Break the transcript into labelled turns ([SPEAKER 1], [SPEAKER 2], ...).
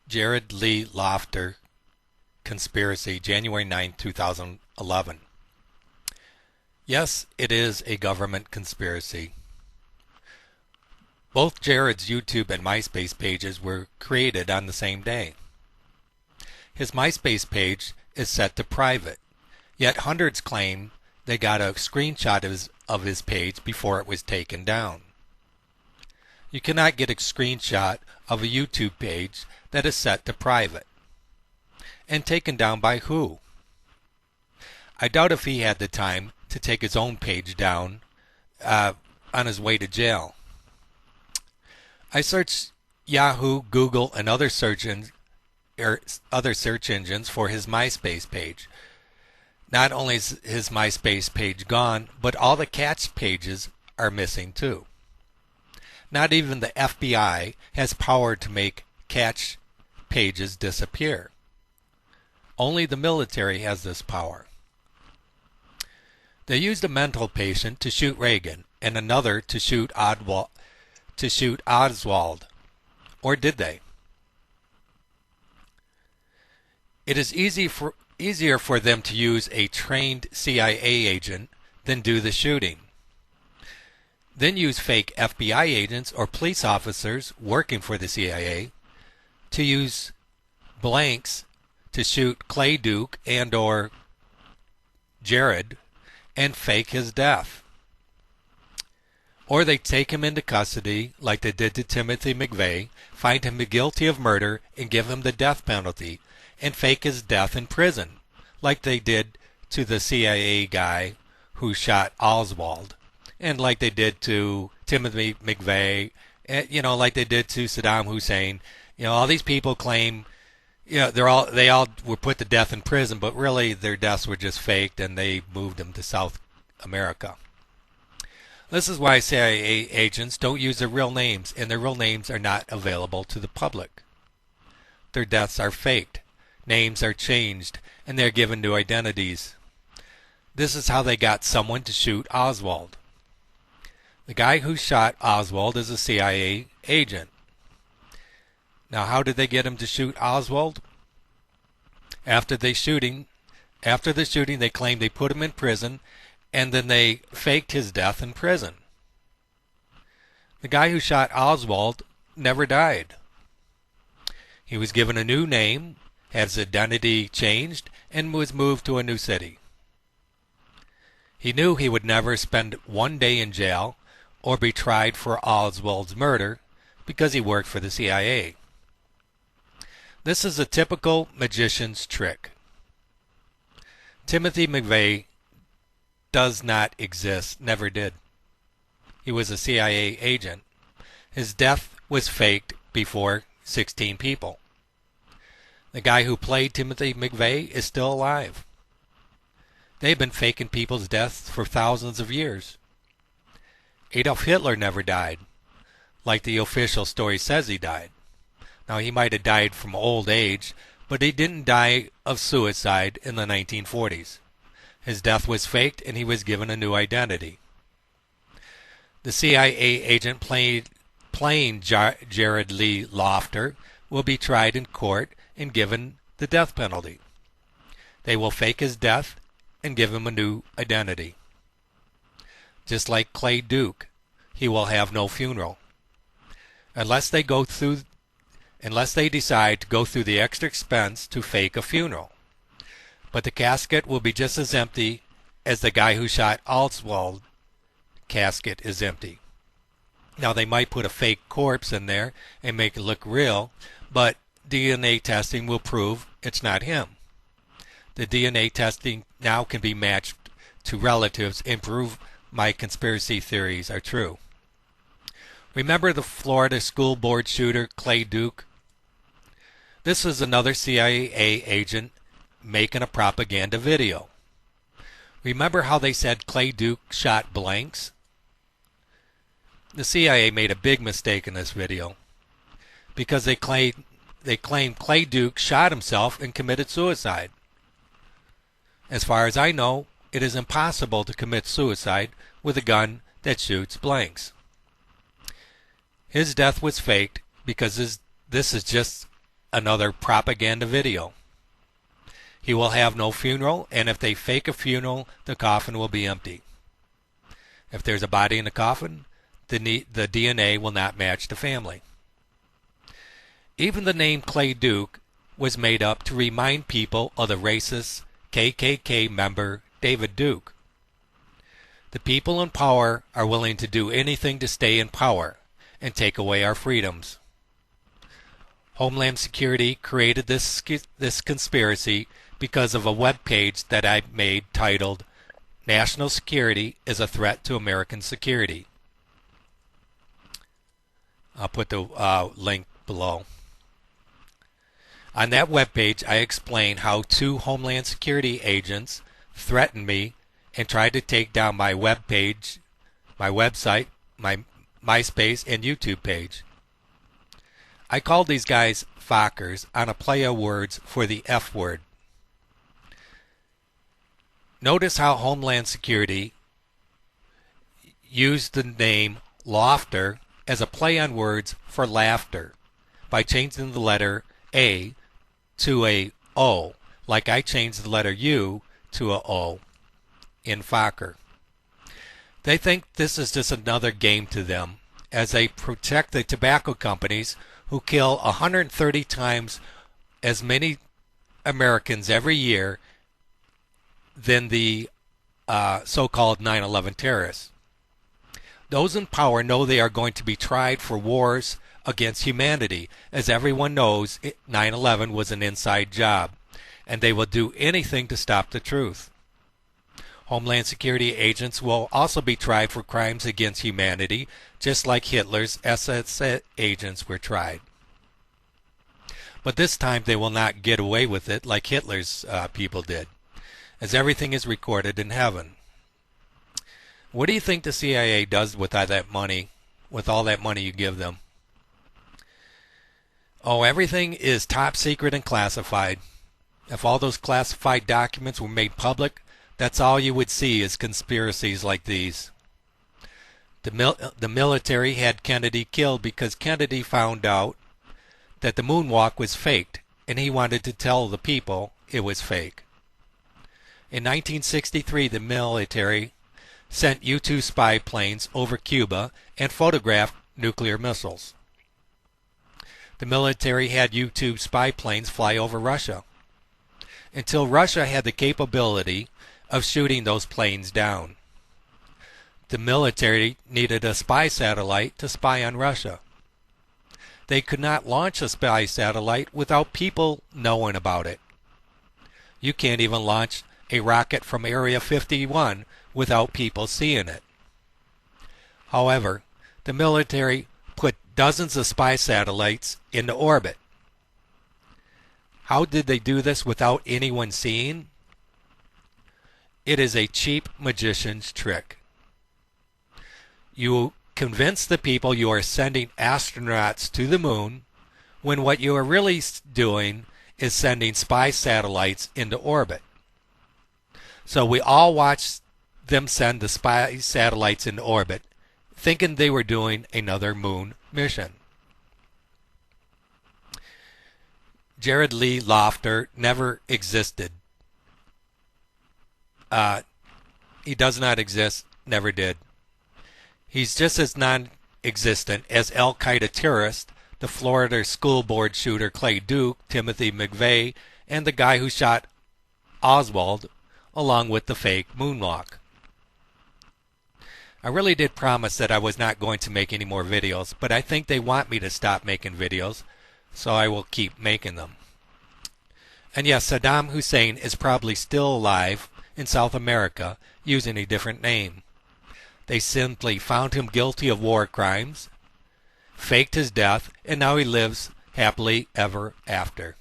[SPEAKER 1] Jared Lee Lougher conspiracy, January 9, 2011. Yes, it is a government conspiracy. Both Jared's YouTube and MySpace pages were created on the same day. His MySpace page is set to private, yet hundreds claim they got a screenshot of his page before it was taken down. You cannot get a screenshot of a YouTube page that is set to private. And taken down by who? I doubt if he had the time to take his own page down on his way to jail. I searched Yahoo, Google, and other search engines for his MySpace page. Not only is his MySpace page gone, but all the catch pages are missing too. Not even the FBI has power to make catch pages disappear. Only the military has this power. They used a mental patient to shoot Reagan and another to shoot Oswald. Or did they? It is easier for them to use a trained CIA agent than do the shooting. Then use fake FBI agents or police officers working for the CIA to use blanks to shoot Clay Duke and or Jared and fake his death. Or they take him into custody like they did to Timothy McVeigh, find him guilty of murder and give him the death penalty and fake his death in prison like they did to the CIA guy who shot Oswald and like they did to Timothy McVeigh, like they did to Saddam Hussein. All these people claim they all were put to death in prison, but really their deaths were just faked and they moved them to South America. This is why CIA agents don't use their real names, and their real names are not available to the public. Their deaths are faked, names are changed, and they're given new identities. This is how they got someone to shoot Oswald. The guy who shot Oswald is a CIA agent. Now, how did they get him to shoot Oswald? After the shooting, they claimed they put him in prison, and then they faked his death in prison. The guy who shot Oswald never died. He was given a new name, had his identity changed, and was moved to a new city. He knew he would never spend one day in jail or be tried for Oswald's murder because he worked for the CIA. This is a typical magician's trick. Timothy McVeigh does not exist, never did. He was a CIA agent. His death was faked before 16 people. The guy who played Timothy McVeigh is still alive. They've been faking people's deaths for thousands of years. Adolf Hitler never died, like the official story says he died. Now, he might have died from old age, but he didn't die of suicide in the 1940s. His death was faked and he was given a new identity. The CIA agent playing Jared Lee Lougher will be tried in court and given the death penalty. They will fake his death and give him a new identity. Just like Clay Duke, he will have no funeral. Unless they decide to go through the extra expense to fake a funeral. But the casket will be just as empty as the guy who shot Oswald casket is empty. Now, they might put a fake corpse in there and make it look real, but DNA testing will prove it's not him. The DNA testing now can be matched to relatives and prove my conspiracy theories are true. Remember the Florida school board shooter, Clay Duke? This is another CIA agent making a propaganda video. Remember how they said Clay Duke shot blanks? The CIA made a big mistake in this video because they claim Clay Duke shot himself and committed suicide. As far as I know, it is impossible to commit suicide with a gun that shoots blanks. His death was faked because this is just another propaganda video. He will have no funeral, and if they fake a funeral, the coffin will be empty. If there's a body in the coffin, the DNA will not match the family. Even the name Clay Duke was made up to remind people of the racist KKK member David Duke. The people in power are willing to do anything to stay in power and take away our freedoms. Homeland Security created this conspiracy because of a web page that I made titled National Security is a Threat to American Security. I'll put the link below. On that webpage, I explain how 2 Homeland Security agents threatened me and tried to take down my webpage, my website, my MySpace, and YouTube page. I called these guys Fockers on a play of words for the F word. Notice how Homeland Security used the name Loughner as a play on words for laughter by changing the letter A to a O, like I changed the letter U to a O in Focker. They think this is just another game to them as they protect the tobacco companies who kill 130 times as many Americans every year than the so-called 9/11 terrorists. Those in power know they are going to be tried for wars against humanity. As everyone knows, 9/11 was an inside job, and they will do anything to stop the truth. Homeland Security agents will also be tried for crimes against humanity, just like Hitler's SS agents were tried. But this time they will not get away with it like Hitler's people did, as everything is recorded in heaven. What do you think the CIA does with all that money, you give them? Oh, everything is top secret and classified. If all those classified documents were made public, that's all you would see is conspiracies like these. The military had Kennedy killed because Kennedy found out that the moonwalk was faked, and he wanted to tell the people it was fake. In 1963, the military sent U-2 spy planes over Cuba and photographed nuclear missiles. The military had U-2 spy planes fly over Russia until Russia had the capability of shooting those planes down. The military needed a spy satellite to spy on Russia. They could not launch a spy satellite without people knowing about it. You can't even launch a rocket from Area 51 without people seeing it. However, the military put dozens of spy satellites into orbit. How did they do this without anyone seeing? It is a cheap magician's trick. You convince the people you are sending astronauts to the moon when what you are really doing is sending spy satellites into orbit. So we all watched them send the spy satellites into orbit, thinking they were doing another moon mission. Jared Lee Lougher never existed. He does not exist, never did. He's just as non-existent as Al-Qaeda terrorist, the Florida school board shooter Clay Duke, Timothy McVeigh, and the guy who shot Oswald, along with the fake moonwalk. I really did promise that I was not going to make any more videos, but I think they want me to stop making videos, so I will keep making them. And yes, Saddam Hussein is probably still alive in South America using a different name. They simply found him guilty of war crimes, faked his death, and now he lives happily ever after.